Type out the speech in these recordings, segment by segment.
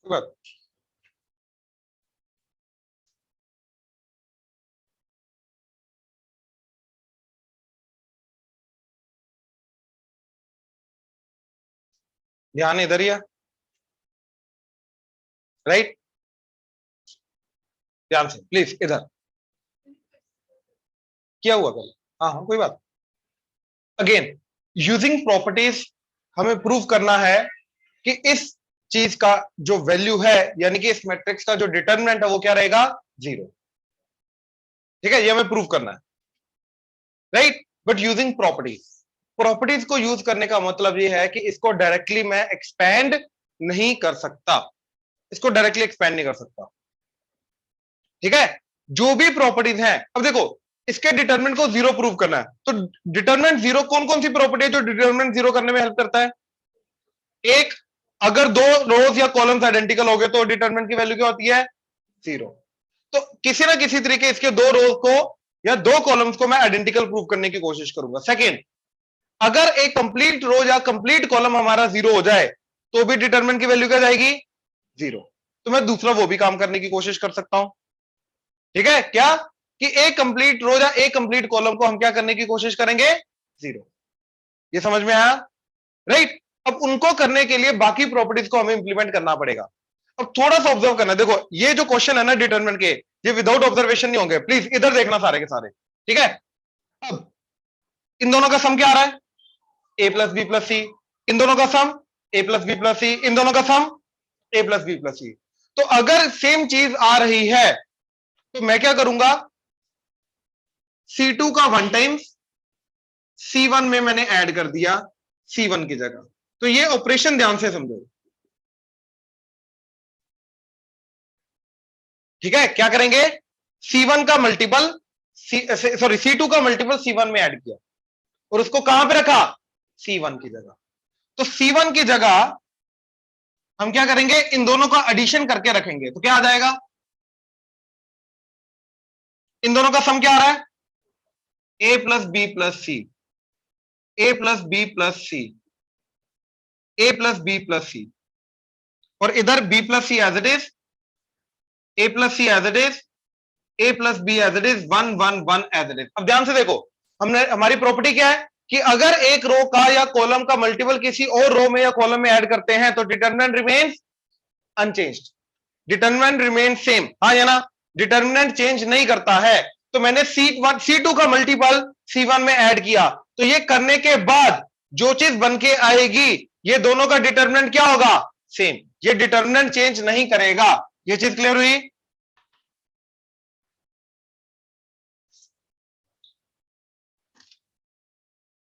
कोई बात। ध्यान इधर ही है, राइट। ध्यान से प्लीज, इधर क्या हुआ पहले। हाँ हाँ कोई बात। अगेन यूजिंग प्रॉपर्टीज हमें प्रूव करना है कि इस चीज का जो वैल्यू है, यानी कि इस मैट्रिक्स का जो डिटरमिनेंट है वो क्या रहेगा, 0। ठीक है, ये हमें प्रूव करना है, right. But using properties, properties को यूज करने का मतलब ये है कि इसको डायरेक्टली मैं एक्सपेंड नहीं कर सकता, इसको डायरेक्टली एक्सपेंड नहीं कर सकता। ठीक है, जो भी प्रॉपर्टीज हैं, अब देखो इसके डिटरमिनेंट को 0 प्रूव करना है, तो डिटरमिनेंट 0 कौन कौन सी प्रॉपर्टी है जो डिटरमिनेंट 0 करने में हेल्प करता है। एक, अगर दो रोज या कॉलम्स आइडेंटिकल हो गए तो डिटरमिनेंट की वैल्यू क्या होती है, 0। तो किसी ना किसी तरीके इसके दो रोज को या दो कॉलम्स को मैं आइडेंटिकल प्रूव करने की कोशिश करूंगा। सेकेंड, अगर एक कंप्लीट रो या कंप्लीट कॉलम हमारा 0 हो जाए तो भी डिटरमिनेंट की वैल्यू क्या जाएगी, 0। तो मैं दूसरा वो भी काम करने की कोशिश कर सकता हूं। ठीक है, क्या कि एक कंप्लीट रो या एक कंप्लीट कॉलम को हम क्या करने की कोशिश करेंगे, 0। ये समझ में आया, राइट। अब उनको करने के लिए बाकी प्रॉपर्टीज को हमें इंप्लीमेंट करना पड़ेगा। अब थोड़ा सा ऑब्जर्व करना, देखो ये जो क्वेश्चन है ना डिटरमिनेंट के, ये विदाउट ऑब्जर्वेशन नहीं होंगे, प्लीज इधर देखना सारे के सारे। ठीक है, अब इन दोनों का सम क्या आ रहा है, ए प्लस बी प्लस सी। इन दोनों का सम ए प्लस बी प्लस सी, इन दोनों का सम ए प्लस बी प्लस सी। तो अगर सेम चीज आ रही है तो मैं क्या करूंगा, C2 का 1 टाइम्स C1 में मैंने ऐड कर दिया C1 की जगह। तो ये ऑपरेशन ध्यान से समझो। ठीक है, क्या करेंगे, C1 का मल्टीपल सॉरी C2 का मल्टीपल C1 में ऐड किया और उसको कहां पे रखा, C1 की जगह। तो C1 की जगह हम क्या करेंगे, इन दोनों का एडिशन करके रखेंगे, तो क्या आ जाएगा, इन दोनों का सम क्या आ रहा है, a plus b plus c, a plus b plus c, a plus b plus c, और इधर b plus c as it is, a plus c as it is, a plus b as it is, 1 1 1 as it is. अब ध्यान से देखो, हमने हमारी property क्या है कि अगर एक रो का या कॉलम का मल्टीपल किसी और रो में या कॉलम में ऐड करते हैं तो determinant remains unchanged, determinant remain same, हाँ या ना, डिटरमिनेंट चेंज नहीं करता है। तो मैंने C2 का मल्टीपल C1 में ऐड किया, तो ये करने के बाद जो चीज बन के आएगी ये दोनों का डिटरमिनेंट क्या होगा, सेम। ये डिटरमिनेंट चेंज नहीं करेगा। ये चीज क्लियर हुई,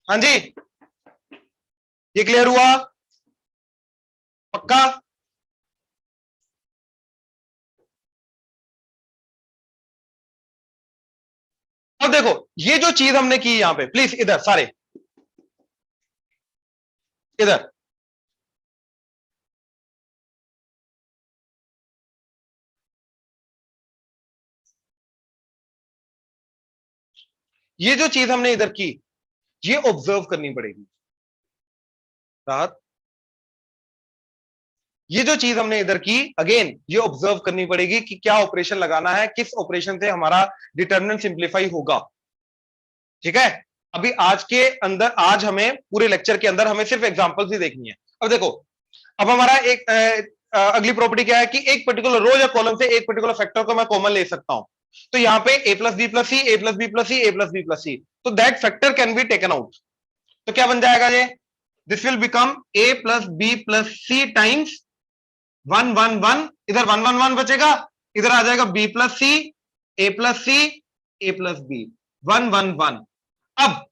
हाँ जी, ये क्लियर हुआ, पक्का। अब देखो ये जो चीज हमने की यहां पे, प्लीज इधर सारे, इधर ये जो चीज हमने इधर की ये ऑब्जर्व करनी पड़ेगी। राहत, ये जो चीज हमने इधर की, अगेन ये ऑब्जर्व करनी पड़ेगी कि क्या ऑपरेशन लगाना है, किस ऑपरेशन से हमारा डिटरमिनेंट सिंप्लीफाई होगा। ठीक है, अभी आज के अंदर, आज हमें पूरे लेक्चर के अंदर हमें सिर्फ एग्जांपल्स ही देखनी है। अब देखो, अब हमारा एक अगली प्रॉपर्टी क्या है कि एक पर्टिकुलर रो या कॉलम से एक पर्टिकुलर फैक्टर को मैं कॉमन ले सकता हूं। तो यहां पे a plus b plus c, a plus b plus c, a plus b plus c, तो that factor can be taken out. तो क्या बन जाएगा ये, this will become a plus b plus c times 1 1 1, इधर 1 1 1 बचेगा, इधर आ जाएगा B plus c, a plus c, a plus B, 1 1 1। अब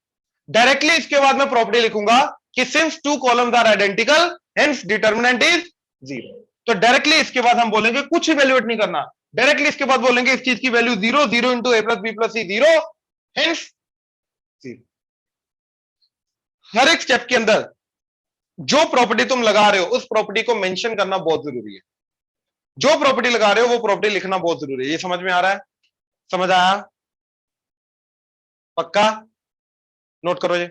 डायरेक्टली इसके बाद मैं प्रॉपर्टी लिखूंगा कि since two columns are identical hence determinant is 0। तो डायरेक्टली इसके बाद हम बोलेंगे, कुछ इवैल्यूएट नहीं करना, डायरेक्टली इसके बाद बोलेंगे इस चीज की वैल्यू 0, 0 इंटू ए प्लस बी प्लस सी 0, हेंस 0। हर एक स्टेप के अंदर जो प्रॉपर्टी तुम लगा रहे हो उस प्रॉपर्टी को मेंशन करना बहुत जरूरी है। जो प्रॉपर्टी लगा रहे हो वो प्रॉपर्टी लिखना बहुत जरूरी है। ये समझ में आ रहा है, समझ आया, पक्का, नोट करो ये।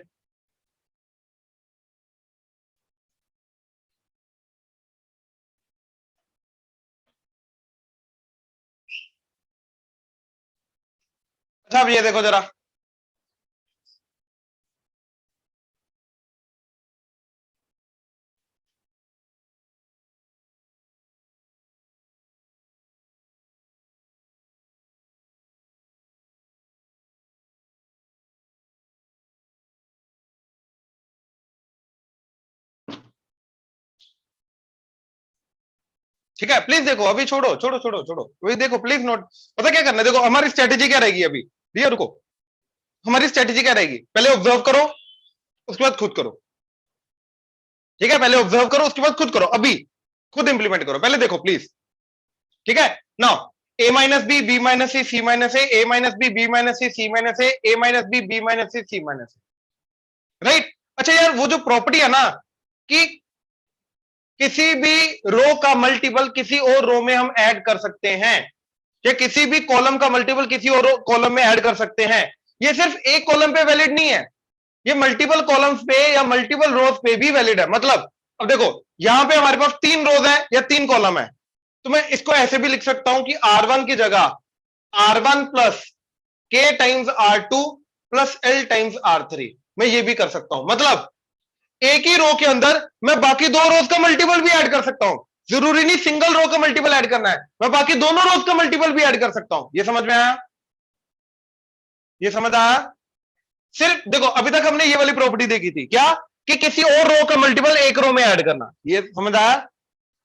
अच्छा अब ये देखो जरा, ठीक है प्लीज देखो, अभी छोड़ो छोड़ो छोड़ो छोड़ो, वही देखो प्लीज नोट। पता क्या करना है, देखो हमारी स्ट्रेटेजी क्या रहेगी अभी, भैया रुको, हमारी स्ट्रेटेजी क्या रहेगी, पहले ऑब्जर्व करो उसके बाद खुद करो। ठीक है, पहले ऑब्जर्व करो उसके बाद खुद करो, अभी खुद इंप्लीमेंट करो, पहले देखो प्लीज। ठीक है, नाउ ए माइनस बी, बी माइनस सी माइनस ए माइनस बी, बी माइनस सी माइनस ए माइनस बी, बी माइनस सी माइनस ए, राइट। अच्छा यार वो जो प्रॉपर्टी है ना कि किसी भी रो का मल्टीपल किसी और रो में हम ऐड कर सकते हैं, या किसी भी कॉलम का मल्टीपल किसी और कॉलम में ऐड कर सकते हैं, ये सिर्फ एक कॉलम पे वैलिड नहीं है, ये मल्टीपल कॉलम्स पे या मल्टीपल रोज पे भी वैलिड है। मतलब अब देखो यहां पे हमारे पास 3 रोज है या 3 कॉलम है, तो मैं इसको ऐसे भी लिख सकता हूं कि R1 की जगह R1 प्लस के times R2 plus L times R3, मैं ये भी कर सकता हूं। मतलब एक ही रो के अंदर मैं बाकी 2 रोज का मल्टीपल भी ऐड कर सकता हूं, जरूरी नहीं सिंगल रो का मल्टीपल ऐड करना है, मैं बाकी दोनों रोज का मल्टीपल भी ऐड कर सकता हूं। ये समझ में आया, ये समझ आया। सिर्फ देखो अभी तक हमने ये वाली प्रॉपर्टी देखी थी क्या, कि किसी और रो का मल्टीपल एक रो में ऐड करना, ये समझ आया।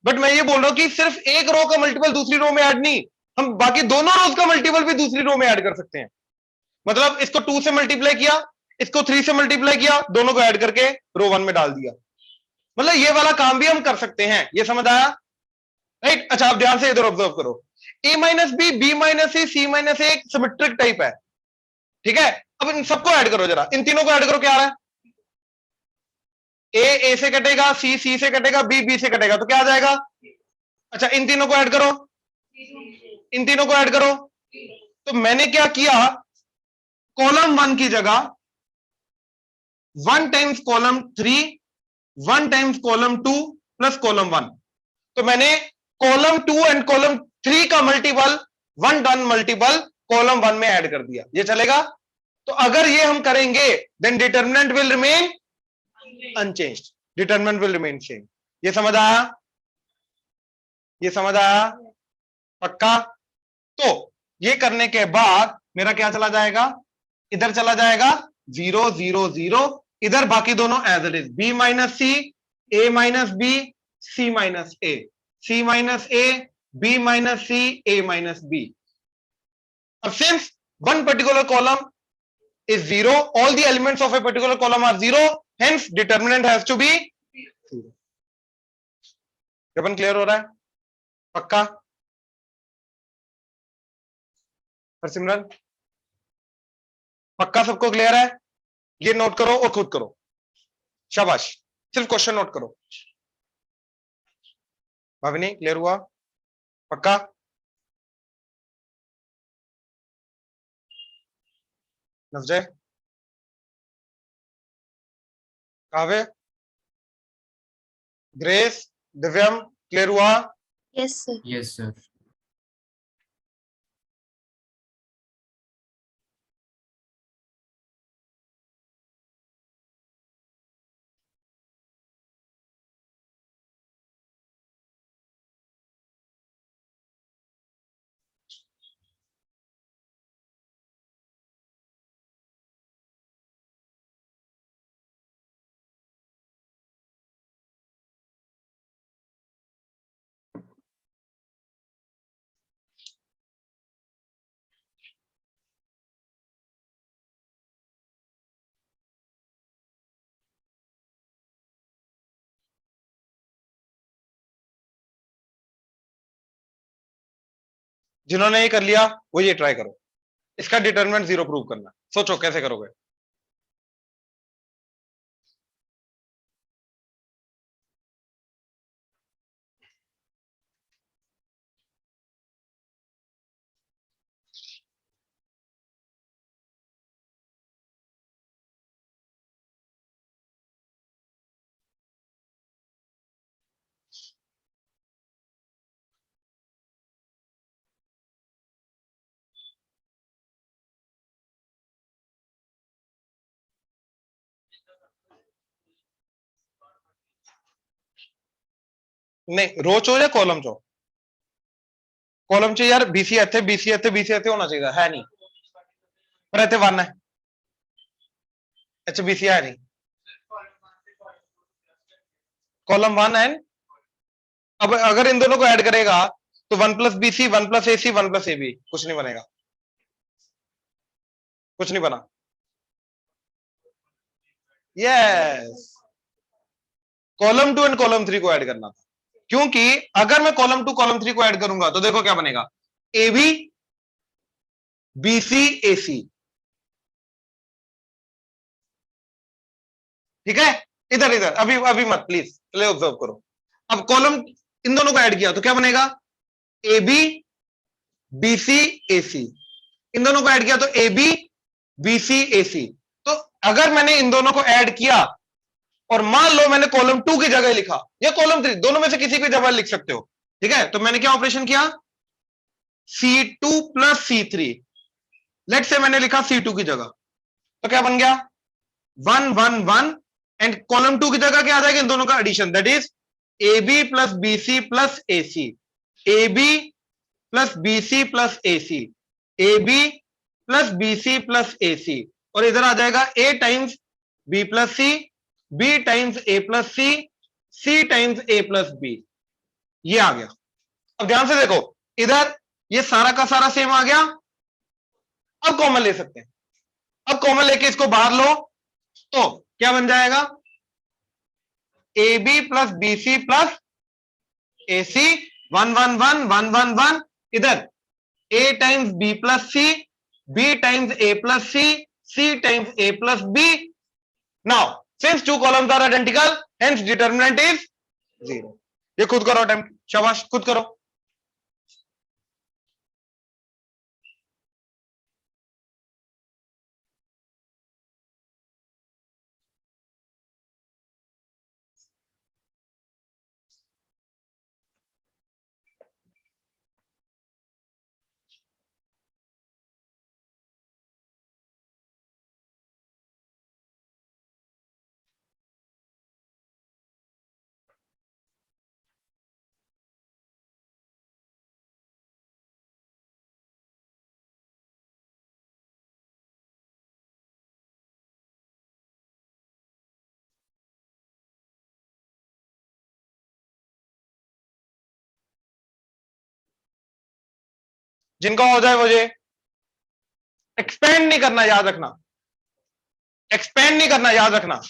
बट मैं ये बोल रहा हूं कि सिर्फ एक रो का मल्टीपल दूसरी रो में ऐड नहीं, हम बाकी दोनों रोज का मल्टीपल भी दूसरी रो में ऐड कर सकते हैं। मतलब इसको 2 से मल्टीप्लाई किया, इसको 3 से मल्टीप्लाई किया, दोनों को ऐड करके रो 1 में डाल दिया, मतलब ये वाला काम भी हम कर सकते हैं। ये समझ आया, राइट। अच्छा आप ध्यान से इधर ऑब्जर्व करो, ए माइनस बी माइनस सी माइनस ए एक सिमेट्रिक टाइप है, ठीक है। अब इन सबको ऐड करो जरा, इन तीनों को ऐड करो, क्या आ रहा है, ए से कटेगा, सी से कटेगा, बी से कटेगा, तो क्या आ जाएगा। अच्छा इन तीनों को ऐड करो, इन तीनों को ऐड करो, तो मैंने क्या किया, कॉलम 1 की जगह 1 times column 3, 1 times column 2 plus column 1, तो मैंने कॉलम 2 एंड कॉलम 3 का मल्टीपल 1 टन मल्टीपल कॉलम 1 में ऐड कर दिया, ये चलेगा। तो अगर ये हम करेंगे then determinant will remain unchanged, determinant will remain same. ये समझ आया, ये समझ आया, पक्का। तो ये करने के बाद मेरा क्या चला जाएगा, इधर चला जाएगा 0 0 0, इधर बाकी दोनों as it is, b minus c, a minus b, c minus a, c minus a, b minus c, a minus b. अब since one particular column is zero, all the elements of a particular column are zero, hence determinant has to be zero। Upon clear हो रहा है, पक्का। पर सिमरन पक्का सबको clear है, ये नोट करो और खुद करो, शाबाश। सिर्फ क्वेश्चन नोट करो, भाविनी क्लियर हुआ, पक्का। नवजय, काव्य, ग्रेस, दिव्यम क्लियर हुआ। Yes sir. Yes sir. जिन्होंने ये कर लिया वो ये ट्राई करो, इसका डिटरमिनेंट जीरो प्रूव करना, सोचो कैसे करोगे। नहीं, रो चो या कॉलम चो? कॉलम च यार बीसी ਇੱਥੇ बीसी ਇੱਥੇ बीसी ਇੱਥੇ होना चाहिए, है नहीं, पर ਇੱਥੇ 1 है, अच्छा बीसी है नहीं, कॉलम 1 है। अब अगर इन दोनों को ऐड करेगा तो 1 plus b c 1 plus a c 1 plus a b, कुछ नहीं बनेगा, कुछ नहीं बना। यस, कॉलम 2 एंड कॉलम 3 को ऐड करना था, क्योंकि अगर मैं कॉलम 2 कॉलम 3 को ऐड करूंगा तो देखो क्या बनेगा, एबी बीसी एसी, ठीक है। इधर इधर अभी अभी मत प्लीज, चले ऑब्जर्व करो। अब कॉलम इन दोनों को ऐड किया तो क्या बनेगा, ए बी बी सी ए सी, इन दोनों को ऐड किया तो ए बी बी सी ए सी। तो अगर मैंने इन दोनों को ऐड किया और मान लो मैंने कॉलम 2 की जगह लिखा या कॉलम 3, दोनों में से किसी की जगह लिख सकते हो, ठीक है। तो मैंने क्या ऑपरेशन किया, C2 प्लस C3, लेट से मैंने लिखा C2 की जगह, तो क्या बन गया 1 1 1, एंड कॉलम 2 की जगह क्या आ जाएगा, इन दोनों का addition, that is a b plus b c plus a c, a b plus b c plus a c, a b plus b c plus a c, और इधर आ जाएगा a times b plus c, b times a plus c, c times a plus b, ये आ गया। अब ध्यान से देखो, इधर ये सारा का सारा सेम आ गया, अब कॉमन ले सकते हैं, अब कॉमन लेके इसको बाहर लो तो क्या बन जाएगा, a b plus b c plus a c, 1 1 1 1 1 1, इधर a times b plus c, b times a plus c, c times a plus b. Now since two columns are identical hence determinant is 0। ये खुद करो attempt, शाबाश खुद करो। जिनका हो जाए मुझे एक्सपेंड नहीं करना, याद रखना, एक्सपेंड नहीं करना, याद रखना।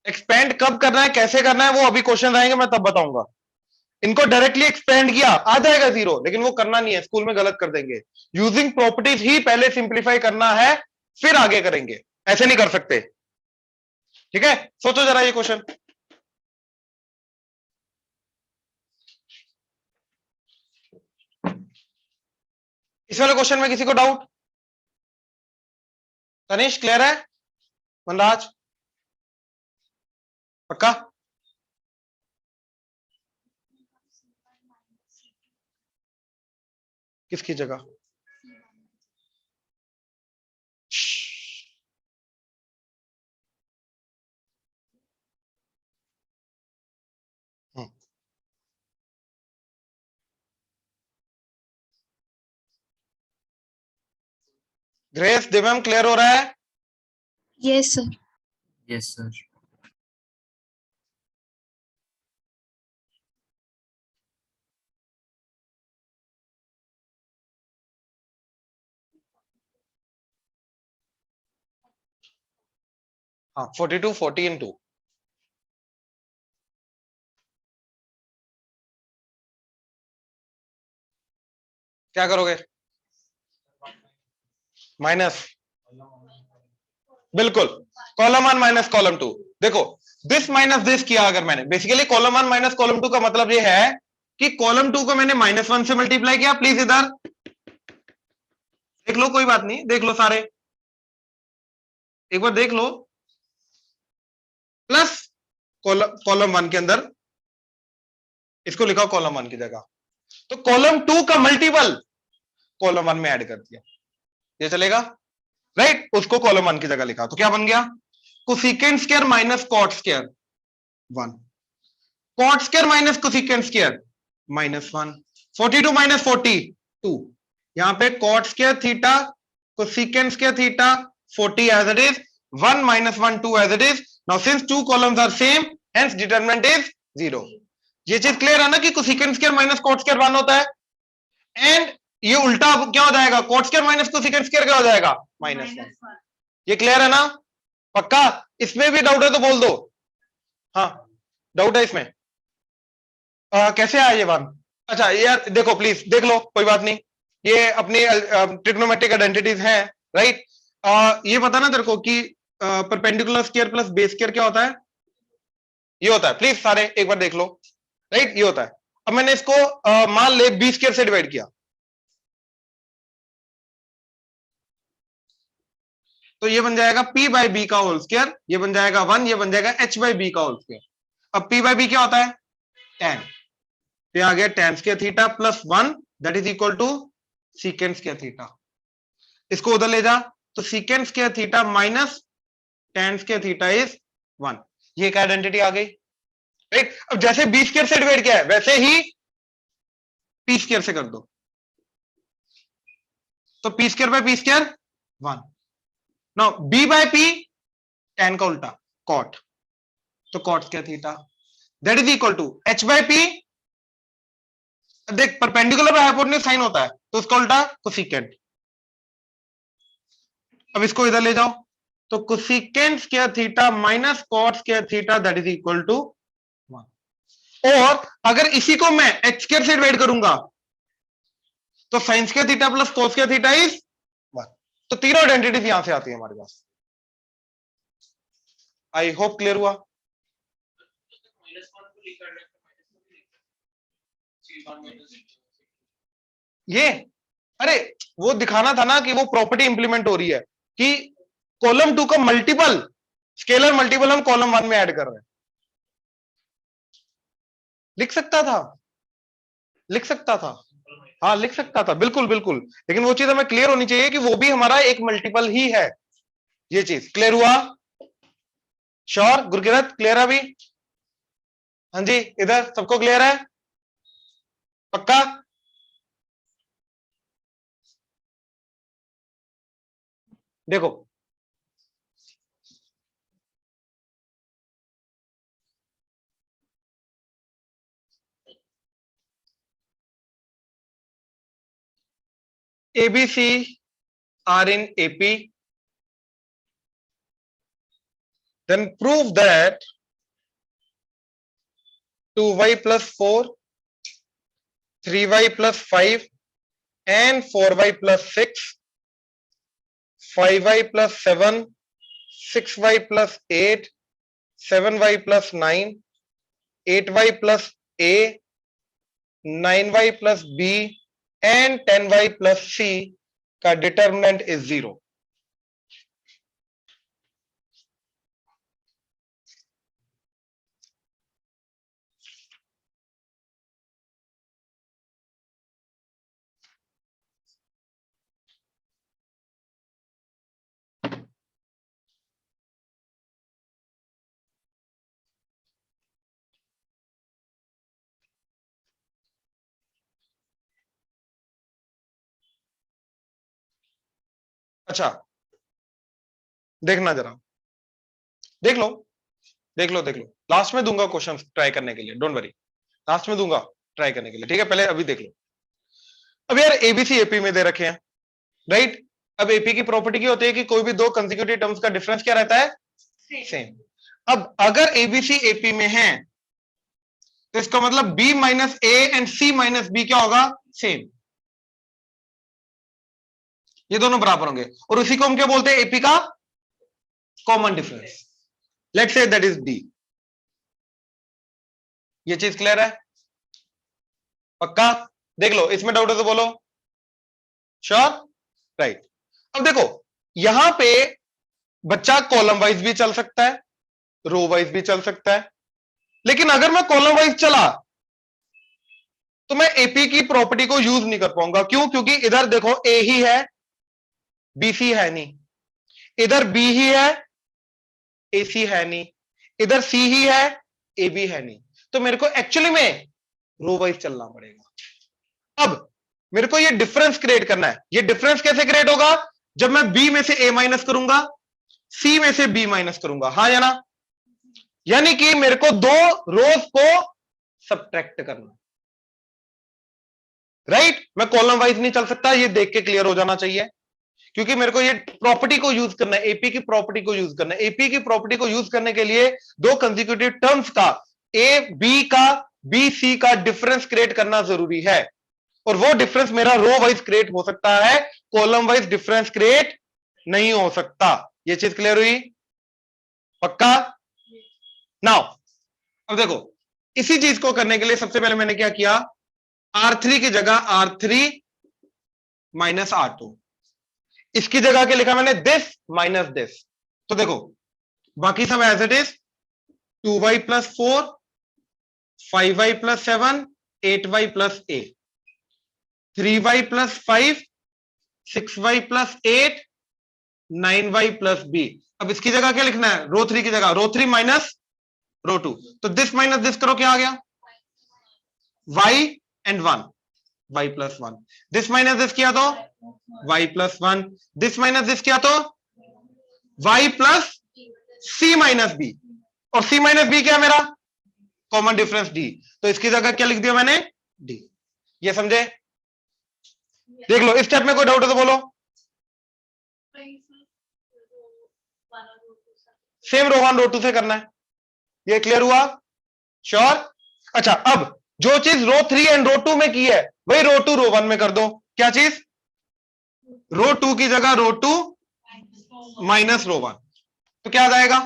एक्सपेंड कब करना है, कैसे करना है, वो अभी क्वेश्चन आएंगे मैं तब बताऊंगा। इनको डायरेक्टली एक्सपेंड किया आ जाएगा 0, लेकिन वो करना नहीं है, स्कूल में गलत कर देंगे। यूजिंग प्रॉपर्टीज ही पहले सिंप्लीफाई करना है, फिर आगे करेंगे, ऐसे नहीं कर सकते, ठीक है। सोचो जरा ये क्वेश्चन, इस वाले क्वेश्चन में किसी को डाउट? तनिष क्लियर है? मनराज पक्का? किसकी जगह? ग्रेस दिव्यम क्लियर हो रहा है? Yes sir. Yes sir. हाँ 42 40 इन 2, क्या करोगे? माइनस, बिल्कुल, कॉलम 1 माइनस कॉलम 2। देखो दिस माइनस दिस किया अगर मैंने, बेसिकली कॉलम 1 माइनस कॉलम 2 का मतलब ये है कि कॉलम 2 को मैंने -1 से मल्टीप्लाई किया। प्लीज इधर देख लो, कोई बात नहीं, देख लो सारे, एक बार देख लो, प्लस कॉलम 1 के अंदर इसको लिखा कॉलम 1 की जगह, तो कॉलम 2 का मल्टीपल कॉलम 1 में ऐड कर दिया, ये चलेगा? राइट, उसको कॉलम 1 की जगह लिखा, तो क्या बन गया, cosecant square minus cot square 1, cot square minus cosecant square -1, 42 minus 42, यहां पे cot square theta cosecant square theta 40 as it is, 1 minus 1 2 as it is. Now since two columns are same, hence determinant is 0. ये चीज clear है ना कि cosecant square minus cot square 1 होता है, and ये उल्टा क्या हो जाएगा, cot square minus cosecant square क्या हो जाएगा, -1. ये क्लियर है ना, पक्का? इसमें भी डाउट है तो बोल दो, हाँ डाउट है इसमें, कैसे आया ये 1? अच्छा यार देखो प्लीज देख लो, कोई बात नहीं, ये अपनी ट्रिग्नोमेट्रिक आइडेंटिटीज हैं, राइट? ये पता ना तेरे को कि perpendicular square plus base square क्या होता है, ये होता है, प्लीज सारे एक बार देख लो, राइट? ये होता है। अब मैंने इसको मान ले बी स्क्वायर से डिवाइड किया, तो ये बन जाएगा p बाई बी का होल स्क्वायर, ये बन जाएगा 1, ये बन जाएगा h बाई बी का होल स्क्वायर। अब p बाई बी क्या होता है, tan, तो आ गया tan square theta plus 1 that is equal to secant square theta. इसको उधर ले जा, तो secant square theta minus tan square theta is 1, ये एक आइडेंटिटी आ गई, राइट? अब जैसे बी स्क्वायर से डिवाइड किया है वैसे ही पी स्क्वायर से कर दो, तो p square by p square 1। Now b by p tan का उल्टा cot, तो cot square theta that is equal to h by p, देख परपेंडिकुलर बाय हाइपोटेन्यूज साइन होता है तो उसका उल्टा कोसेकेंट। अब इसको इधर ले जाओ, तो cosecant square theta minus cot square theta that is equal to 1। और अगर इसी को मैं h स्क्वायर से डिवाइड करूंगा तो sine square theta plus cos square theta is 1। तो तीनों आइडेंटिटीज यहां से आती है हमारे पास। आई होप क्लियर हुआ। ये अरे वो दिखाना था ना कि वो प्रॉपर्टी इंप्लीमेंट हो रही है कि कॉलम 2 का मल्टीपल स्केलर मल्टीपल हम कॉलम 1 में ऐड कर रहे हैं। लिख सकता था, लिख सकता था, हाँ लिख सकता था, बिल्कुल बिल्कुल, लेकिन वो चीज हमें क्लियर होनी चाहिए कि वो भी हमारा एक मल्टीपल ही है। ये चीज क्लियर हुआ? श्योर गुरकिरत, क्लियर है अभी? हाँ जी, इधर सबको क्लियर है, पक्का? देखो ABC are in AP, then prove that 2y plus 4, 3y plus 5 and 4y plus 6, 5y plus 7, 6y plus 8, 7y plus 9, 8y plus A, 9y plus B and 10y plus C का determinant is 0। अच्छा देखना जरा, देख लो देख लो देख लो, last में दूंगा question try करने के लिए, डोंट वरी, लास्ट में दूंगा ट्राई करने के लिए, ठीक है? पहले अभी देख लो। अब यार एबीसी एपी में दे रखे हैं, राइट? अब एपी की प्रॉपर्टी क्या होती है कि कोई भी दो कंसेक्यूटिव टर्म्स का डिफरेंस क्या रहता है, सेम। अब अगर एबीसी एपी में है तो इसका मतलब b minus a and c minus b क्या होगा, सेम। ये दोनों बराबर होंगे और उसी को हम क्या बोलते हैं, एपी का common difference, let's say that is D. ये चीज क्लियर है, पक्का? देख लो, इसमें डाउट है तो बोलो। Sure, right? अब देखो यहां पे बच्चा कॉलम वाइज भी चल सकता है, रो वाइज भी चल सकता है, लेकिन अगर मैं कॉलम वाइज चला तो मैं एपी की प्रॉपर्टी को यूज नहीं कर पाऊंगा। क्यों? क्योंकि इधर देखो ए ही है, बीसी है नहीं, इधर बी ही है, ए सी है नहीं, इधर सी ही है, ए बी है नहीं, तो मेरे को एक्चुअली में रो वाइज चलना पड़ेगा। अब मेरे को ये डिफरेंस क्रिएट करना है। ये डिफरेंस कैसे क्रिएट होगा? जब मैं बी में से ए माइनस करूंगा, सी में से बी माइनस करूंगा, हाँ या ना? यानी कि मेरे को दो रोज को सब्ट्रैक्ट करना, राइट? मैं कॉलम वाइज नहीं चल सकता, ये देख के क्लियर हो जाना चाहिए, क्योंकि मेरे को ये प्रॉपर्टी को यूज करना है, एपी की प्रॉपर्टी को यूज करना है। एपी की प्रॉपर्टी को यूज करने के लिए दो कंसेक्यूटिव टर्म्स का, ए बी का, बी सी का डिफरेंस क्रिएट करना जरूरी है, और वो डिफरेंस मेरा रो वाइज क्रिएट हो सकता है, कॉलम वाइज डिफरेंस क्रिएट नहीं हो सकता। ये चीज क्लियर हुई? पक्का? नाउ अब देखो, इसी चीज को करने के लिए सबसे पहले मैंने क्या किया, R3 की जगह R3 माइनस R2, इसकी जगह के लिखा मैंने दिस माइनस दिस। तो देखो बाकी सब as it is, 2y plus 4, 5y plus 7, 8y plus 8, 3y plus 5, 6y plus 8, 9y plus b। अब इसकी जगह क्या लिखना है? रो 3 की जगह रो 3 माइनस रो 2। तो दिस माइनस दिस करो, क्या आ गया? y and 1, y plus 1। This minus this किया तो y plus 1, this minus this किया तो y plus c minus b, और c माइनस b क्या है मेरा? Common difference d। तो इसकी जगह क्या लिख दिया मैंने? d। ये समझे? देख लो, इस स्टेप में कोई डाउट है तो बोलो। सेम रो 1 रो 2 से करना है, ये क्लियर हुआ? श्योर? अच्छा, अब जो चीज रो 3 एंड रो 2 में की है वही रो 2 रो 1 में कर दो। क्या चीज? रो 2 की जगह रो 2 माइनस रो 1, तो क्या आ जाएगा?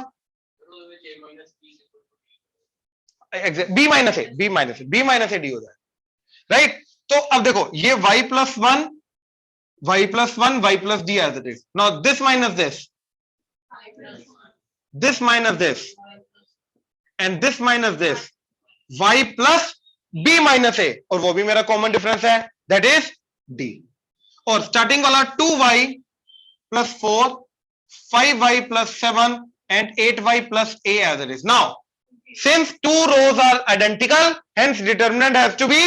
B minus a, b minus a, b minus a d हो जाएगा, राइट? तो अब देखो, ये y plus 1, y plus 1, y plus d as it is. Now this minus this minus this, and this minus this, y plus b minus a, और वो भी मेरा कॉमन डिफरेंस है, दैट इज d। और स्टार्टिंग वाला 2y plus 4, 5y plus 7 and 8y plus a as it is. Now, since two rows are identical, hence determinant has to be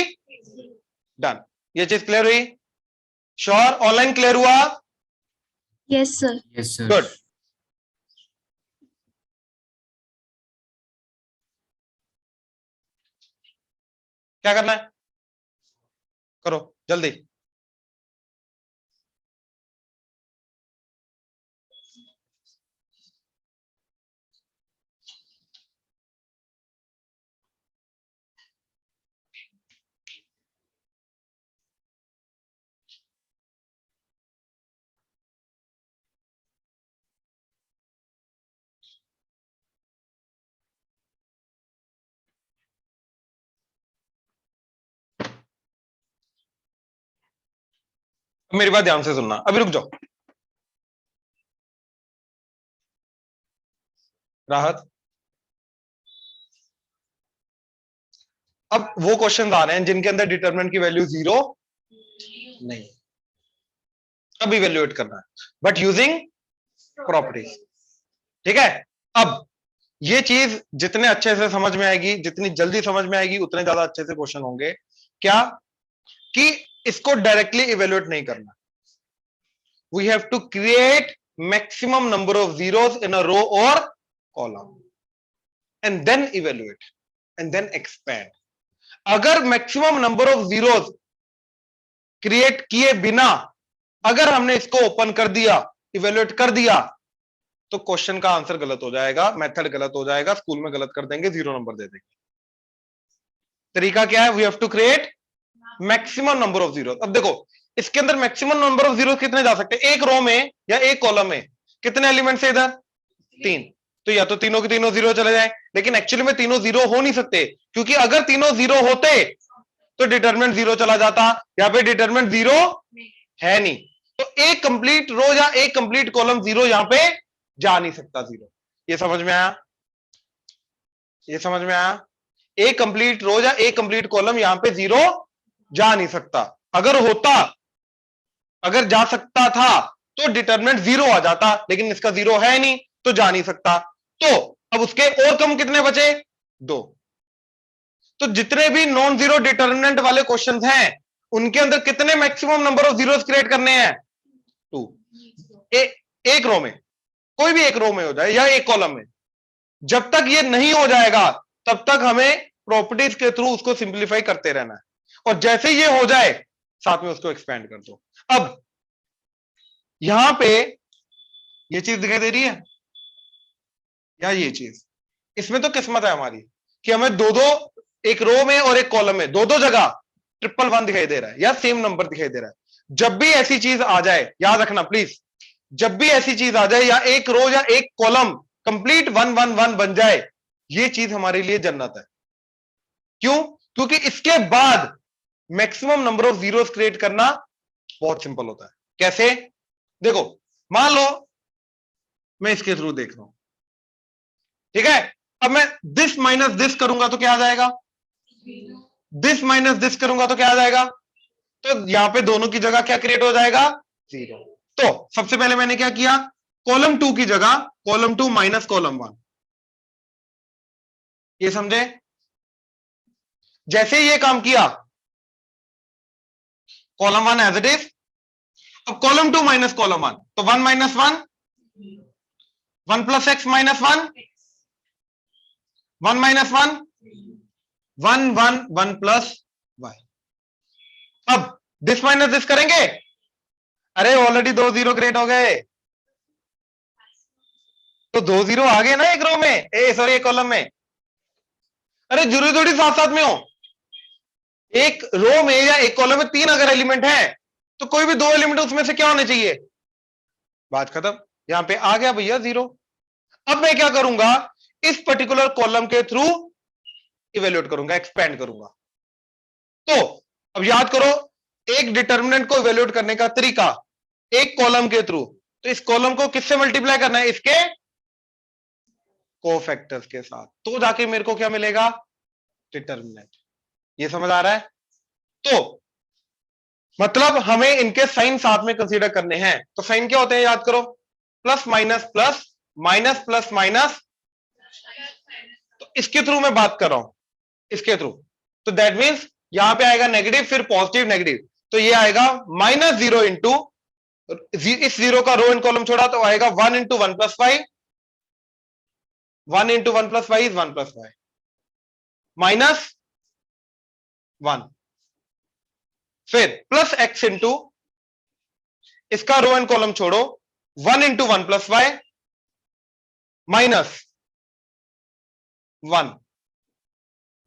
done. ये चीज clear हुई? श्योर? ऑनलाइन क्लियर हुआ? Yes, sir. Yes, sir. Good. क्या करना है? करो जल्दी। मेरी बात ध्यान से सुनना, अभी रुक जाओ। राहत, अब वो क्वेश्चन आ रहे हैं जिनके अंदर डिटरमिनेंट की वैल्यू 0 नहीं, अब इवेल्युएट करना है, बट यूजिंग प्रॉपर्टीज। ठीक है? अब ये चीज जितने अच्छे से समझ में आएगी, जितनी जल्दी समझ में आएगी, उतने ज्यादा अच्छे से क्वेश्चन होंगे। क्या? कि इसको डायरेक्टली इवेल्युएट नहीं करना, we have to create maximum number of zeros in a row और column, and then evaluate, and then expand. अगर maximum number of zeros create किए बिना अगर हमने इसको ओपन कर दिया, इवेल्युएट कर दिया, तो क्वेश्चन का आंसर गलत हो जाएगा, मेथड गलत हो जाएगा, स्कूल में गलत कर देंगे, 0 नंबर दे देंगे। तरीका क्या है? We have to create maximum number of zero. अब देखो, इसके अंदर मैक्सिमम नंबर ऑफ जीरो कितने जा सकते हैं? एक रो में या एक कॉलम में कितने एलिमेंट्स है इधर? 3। तो या तो तीनों के तीनों जीरो चले जाए, लेकिन एक्चुअली में तीनों जीरो हो नहीं सकते, क्योंकि अगर तीनों जीरो होते तो डिटरमिनेंट 0 चला जाता। यहाँ पे डिटरमिनेंट 0 है नहीं, तो एक कंप्लीट रो या एक कंप्लीट कॉलम 0 यहां पे जा नहीं सकता 0। ये समझ में आया? ये समझ में आया? एक कंप्लीट रो या एक कंप्लीट कॉलम यहां पे 0 जा नहीं सकता। अगर होता, अगर जा सकता था तो डिटरमिनेंट 0 आ जाता, लेकिन इसका 0 है नहीं तो जा नहीं सकता। तो अब उसके और कम कितने बचे? 2। तो जितने भी नॉन जीरो डिटरमिनेंट वाले क्वेश्चंस हैं उनके अंदर कितने maximum number of zeros create करने हैं? 2। एक रो में, कोई भी एक रो में हो जाए या एक कॉलम में, जब तक ये नहीं हो जाएगा तब तक हमें प्रॉपर्टीज के थ्रू उसको सिंप्लीफाई करते रहना है, और जैसे ये हो जाए साथ में उसको एक्सपेंड कर दो। अब यहां पे ये चीज दिखाई दे रही है या ये चीज, इसमें तो किस्मत है हमारी कि हमें दो दो, एक रो में और एक कॉलम में दो दो जगह 111 दिखाई दे रहा है या सेम नंबर दिखाई दे रहा है। जब भी ऐसी चीज आ जाए, याद रखना प्लीज, जब भी ऐसी चीज आ जाए या एक रो या एक कॉलम कंप्लीट 111 बन जाए, ये चीज हमारे लिए जन्नत है। क्यों? क्योंकि इसके बाद maximum number of zeros create करना बहुत सिंपल होता है। कैसे? देखो, मान लो मैं इसके थ्रू देख रहा हूं, ठीक है, अब मैं दिस माइनस दिस करूंगा तो क्या आ जाएगा? दिस माइनस दिस करूंगा तो क्या आ जाएगा? तो यहां पे दोनों की जगह क्या क्रिएट हो जाएगा? 0। तो सबसे पहले मैंने क्या किया, कॉलम 2 की जगह कॉलम 2 माइनस कॉलम 1, ये समझे? जैसे ये काम किया, कॉलम 1 एज इट इज, अब कॉलम 2 माइनस कॉलम 1, तो 1 minus 1, 1 plus x minus 1, 1 minus 1, 1 1 1 plus y. अब दिस माइनस दिस करेंगे, अरे ऑलरेडी 2 जीरो क्रिएट हो गए, तो 2 जीरो आ गए ना एक रो में, सॉरी एक कॉलम में। अरे जरूरी थोड़ी साथ साथ में हो, एक रो में या एक कॉलम में 3 अगर एलिमेंट है तो कोई भी 2 एलिमेंट उसमें से क्या होने चाहिए? बात खत्म। यहां पे आ गया भैया 0। अब मैं क्या करूंगा, इस पर्टिकुलर कॉलम के थ्रू इवेल्युएट करूंगा, एक्सपेंड करूंगा। तो अब याद करो, एक डिटर्मिनेंट को इवेल्युएट करने का तरीका, एक कॉलम के थ्रू, तो इस कॉलम को किससे मल्टीप्लाई करना है? इसके कोफैक्टर्स के साथ, तो जाके मेरे को क्या मिलेगा? डिटर्मिनेंट। ये समझ आ रहा है? तो मतलब हमें इनके साइन साथ में कंसीडर करने हैं। तो साइन क्या होते हैं याद करो, plus minus plus, minus plus minus. तो इसके थ्रू मैं बात कर रहा हूं, इसके थ्रू, तो दैट मीन्स यहां पे आएगा नेगेटिव, फिर पॉजिटिव नेगेटिव, तो ये आएगा -0 इंटू, इस 0 का रो एंड कॉलम छोड़ा तो आएगा 1 into 1 plus y, 1 into 1 plus y is 1 plus y, -1, फिर प्लस एक्स इंटू, इसका रो एंड कॉलम छोड़ो, 1 into 1 plus y -1,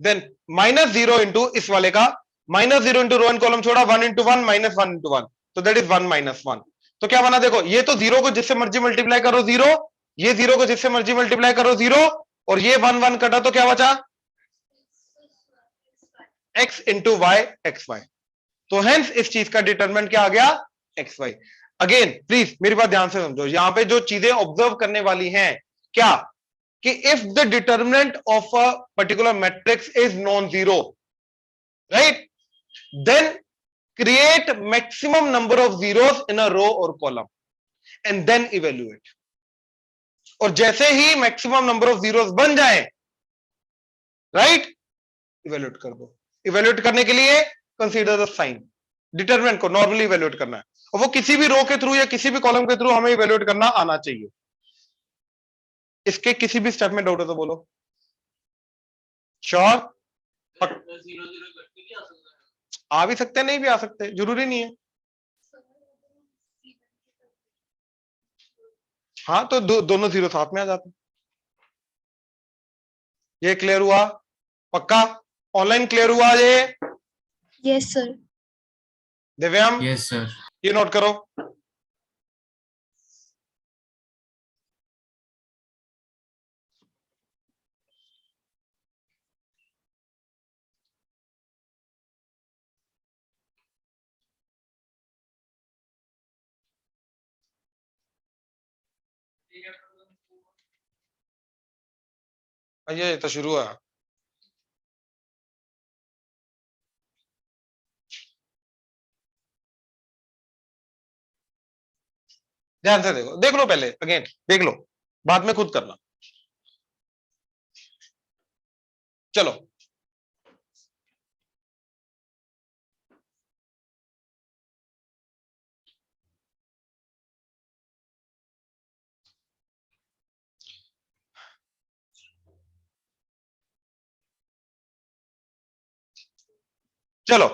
then -0 into इस वाले का, -0 इंटू रो एंड कॉलम छोड़ा, 1 इंटू 1 -1 इंटू 1, तो दैट इज 1 -1। तो क्या बना देखो, ये तो 0 को जिससे मर्जी मल्टीप्लाई करो 0, ये 0 को जिससे मर्जी मल्टीप्लाई करो 0, और ये 1 1 कटा तो क्या बचा? x into y x y. तो हेंस इस चीज का डिटरमिनेंट क्या आ गया? X Y. अगेन प्लीज मेरी बात ध्यान से समझो, यहां पे जो चीजें ऑब्जर्व करने वाली हैं, क्या कि if the determinant of a particular matrix is non zero, right, then create maximum number of zeros in a row or column and then evaluate। और जैसे ही मैक्सिमम नंबर ऑफ जीरोस बन जाए, राइट, इवेल्युएट कर दो। Evaluate करने के लिए consider the sign, determinant को नॉर्मली इवेल्युएट करना है, और वो किसी भी रो के थ्रू या किसी भी कॉलम के थ्रू हमें इवेल्युएट करना आना चाहिए। इसके किसी भी स्टेप में डाउट हो तो बोलो। श्योर? आ भी सकते, नहीं भी आ सकते, जरूरी नहीं है। हाँ, तो दोनों जीरो साथ में आ जाते। ये क्लियर हुआ? पक्का? ऑनलाइन क्लियर हुआ ये? Yes, sir. Divyam, yes sir. ये नोट करो। ये तो शुरू है। ध्यान से देखो, देख लो पहले, अगेन देख लो, बाद में खुद करना। चलो चलो,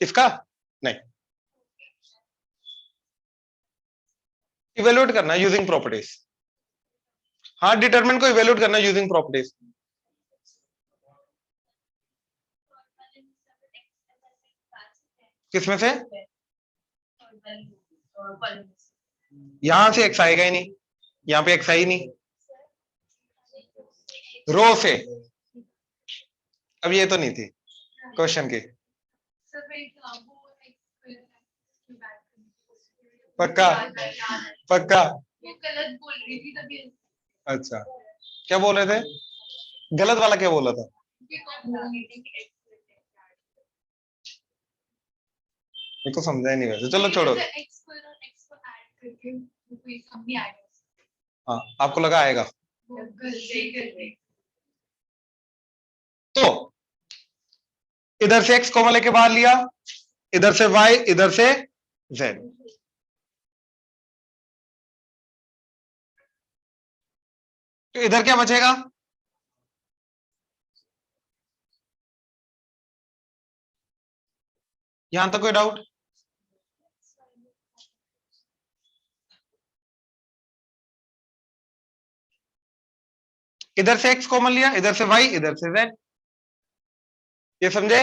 इसका नहीं, इवेल्युएट करना यूजिंग प्रॉपर्टीज। हाँ, डिटरमिनेंट को इवेल्युएट करना यूजिंग प्रॉपर्टीज। किसमें से? यहां से एक्स आएगा ही नहीं, यहां पे एक्स आई नहीं, रो से। अब ये तो नहीं थी क्वेश्चन की। पक्का पक्का? गलत बोल रही थी तभी। अच्छा, क्या बोल रहे थे? गलत वाला क्या बोला था? मैं तो समझा ही नहीं वैसे, चलो छोड़ो। हाँ, आपको लगा आएगा तो इधर से x कॉमन लेके बाहर लिया, इधर से y, इधर से z। तो इधर क्या बचेगा? यहां तक कोई डाउट? इधर से x कॉमन लिया, इधर से y, इधर से z। ये समझे?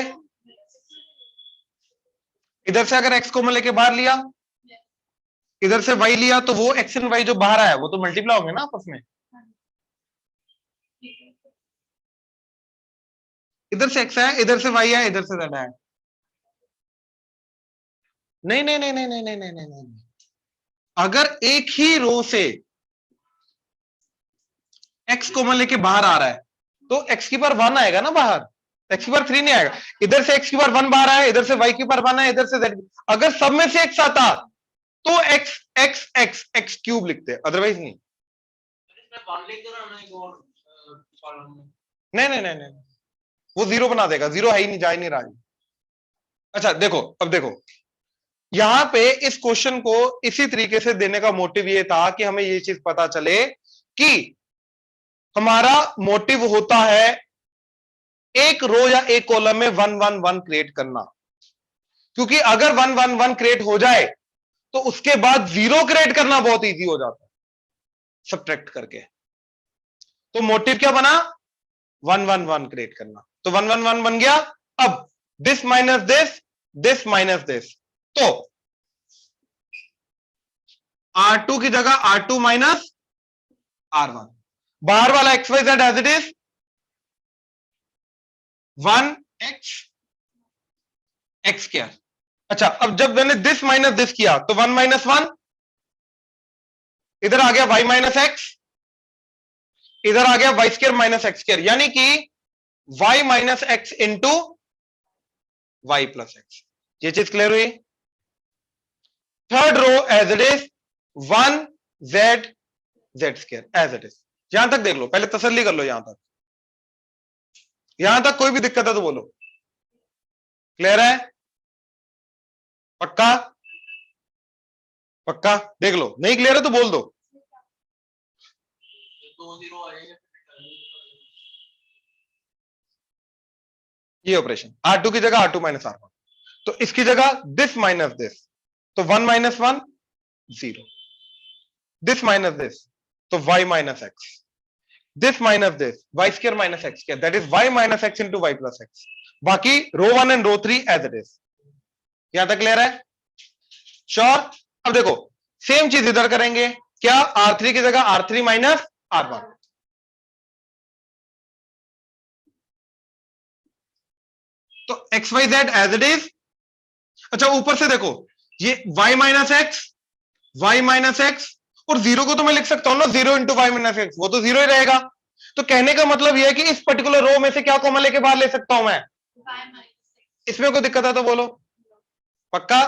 इधर से अगर x कॉमन लेके बाहर लिया, इधर से y लिया, तो वो x एंड y जो बाहर आया वो तो मल्टीप्लाई होंगे ना आपस में। इधर से x आया, इधर से y आया, इधर से z आया। नहीं नहीं नहीं नहीं नहीं नहीं नहीं नहीं नहीं, अगर एक ही रो से x कॉमन लेके बाहर आ रहा है तो x की पावर 1 आएगा ना बाहर, x की पावर 3 नहीं आएगा। इधर से x की पावर 1 बाहर आया, इधर से y की पावर 1 है, इधर से z। अगर सब में से x आता तो x x x x cube लिखते, अदरवाइज नहीं। नहीं नहीं नहीं नहीं, वो जीरो बना देगा, जीरो है ही नहीं, जा ही नहीं रहा। अच्छा देखो, अब देखो यहां पे इस क्वेश्चन को इसी तरीके से देने का मोटिव ये था कि हमें ये चीज पता चले कि हमारा मोटिव होता है एक रो या एक कॉलम में 1 1 1 क्रिएट करना, क्योंकि अगर 1 1 1 क्रिएट हो जाए तो उसके बाद जीरो क्रिएट करना बहुत इजी हो जाता है सब्ट्रैक्ट करके। तो मोटिव क्या बना? 1 1 1 क्रिएट करना। तो 1 1 1 बन गया। अब this minus this minus this, तो R2 की जगह R2 माइनस R1, बाहर वाला x y z as it is 1x x square. अच्छा, अब जब मैंने दिस माइनस दिस किया तो 1 माइनस 1, इधर आ गया y माइनस एक्स, इधर आ गया y square minus x square, यानी कि y minus x into y plus x. ये चीज क्लियर हुई? Third row as it is 1 z z square as it is. यहां तक देख लो, पहले तसल्ली कर लो। यहां तक कोई भी दिक्कत है तो बोलो। क्लियर है? पक्का? पक्का? देख लो, नहीं क्लियर है तो बोल दो। ये ऑपरेशन R2 की जगह R2 माइनस R1, तो इसकी जगह दिस माइनस दिस, तो 1 माइनस 1 0, दिस माइनस दिस तो y minus x, this minus this y square minus x square, that is y minus x into y plus x. बाकी row 1 and row 3 as it is. यहां तक clear है? Sure? अब देखो same चीज इधर करेंगे। क्या? R3 की जगह R3 माइनस R1, तो x y z as it is. अच्छा, ऊपर से देखो ये y minus x, y minus x, और जीरो को तो मैं लिख सकता हूं ना, 0 इंटू वाई माइनस एक्स, वो तो जीरो ही रहेगा। तो कहने का मतलब यह है कि इस पर्टिकुलर रो में से क्या कॉमन लेके बाहर ले सकता हूं मैं? इसमें कोई दिक्कत है तो बोलो। पक्का?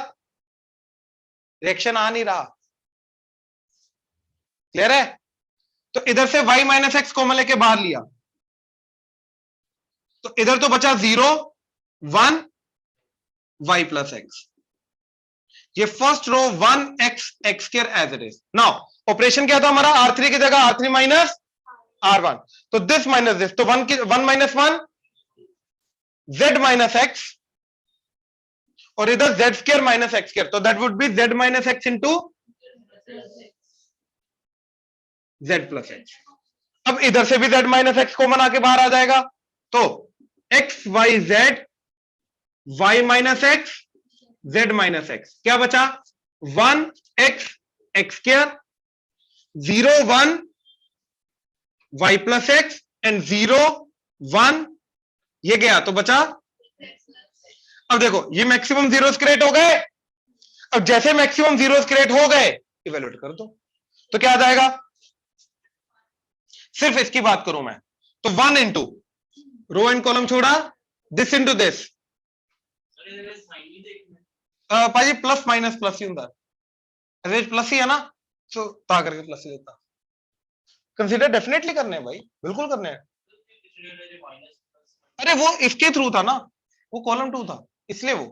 रिएक्शन आ नहीं रहा, क्लियर है? तो इधर से y माइनस एक्स कॉमन लेके बाहर लिया, तो इधर तो बचा 0 1 y प्लस एक्स, ये first row 1x x square as it is. Now operation क्या था हमारा, r3 की जगह r3 माइनस r1, तो दिस माइनस दिस, तो 1 माइनस 1 z माइनस एक्स, और इधर z square minus x square, तो that would be z minus x into z plus x. अब इधर से भी z माइनस एक्स कॉमन आके बाहर आ जाएगा, तो x y z y minus x z minus x, क्या बचा 1x x square 0 1 y plus x and 0 1 ये गया, तो बचा। अब देखो ये मैक्सिमम जीरोस क्रिएट हो गए, अब जैसे मैक्सिमम जीरोस क्रिएट हो गए इवेल्युएट कर दो, तो क्या आ जाएगा, सिर्फ इसकी बात करूं मैं तो 1 इंटू रो एंड कॉलम छोड़ा, दिस इंटू दिस, भाई प्लस माइनस प्लस ही होता है, प्लस ही है ना, तो ता करके प्लस ही देता। कंसीडर डेफिनेटली करने हैं भाई, बिल्कुल करने हैं। अरे वो इसके थ्रू था ना, वो कॉलम 2 था, इसलिए वो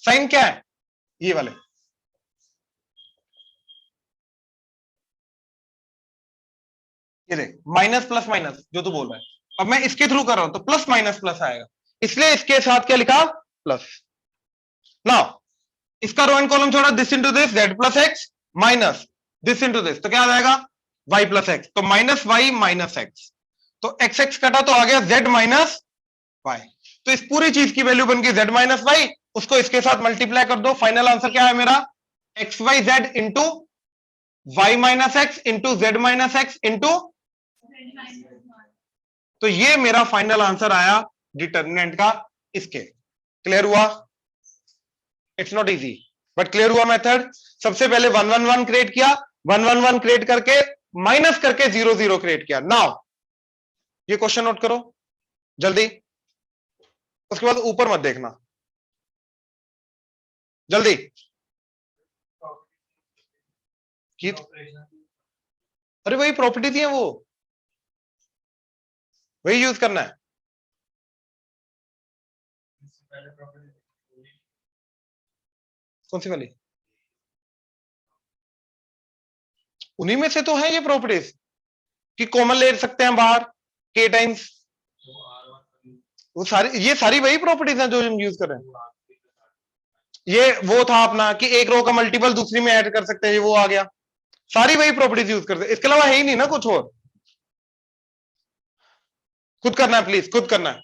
साइन क्या है, ये वाले, ये देख माइनस प्लस माइनस जो तू बोल रहा है, अब मैं इसके थ्रू कर रहा हूं तो प्लस माइनस प्लस आएगा, इसलिए इसके साथ क्या लिखा प्लस। नाउ इसका रो एंड कॉलम छोड़ा, this into this z plus x minus this into this, तो क्या आ जाएगा y प्लस एक्स, तो माइनस वाई माइनस एक्स, तो एक्स एक्स कटा तो आ गया z माइनस वाई, तो इस पूरी चीज की वैल्यू बन गई z माइनस वाई, उसको इसके साथ मल्टीप्लाई कर दो, फाइनल आंसर क्या है मेरा x y z into y minus x into z minus x into, तो ये मेरा फाइनल आंसर आया डिटर्मिनेंट का इसके। क्लियर हुआ? It's not easy but clear हुआ मेथड। सबसे पहले 1 1 1 क्रिएट किया, 1 1 1 क्रिएट करके माइनस करके 0 0 क्रिएट किया। नाउ ये क्वेश्चन नोट करो जल्दी, उसके बाद ऊपर मत देखना जल्दी की, अरे वही प्रॉपर्टी थी वो, वही यूज करना है। कौन सी वाली? उन्हीं में से तो है ये प्रॉपर्टीज कि कॉमन ले सकते हैं बाहर k टाइम्स, वो सारी, ये सारी वही प्रॉपर्टीज हैं जो हम यूज कर रहे हैं। ये वो था अपना कि एक रो का मल्टीपल दूसरी में ऐड कर सकते हैं, ये वो आ गया, सारी वही प्रॉपर्टीज यूज करते हैं, इसके अलावा है ही नहीं ना कुछ और। खुद करना है प्लीज, खुद करना है।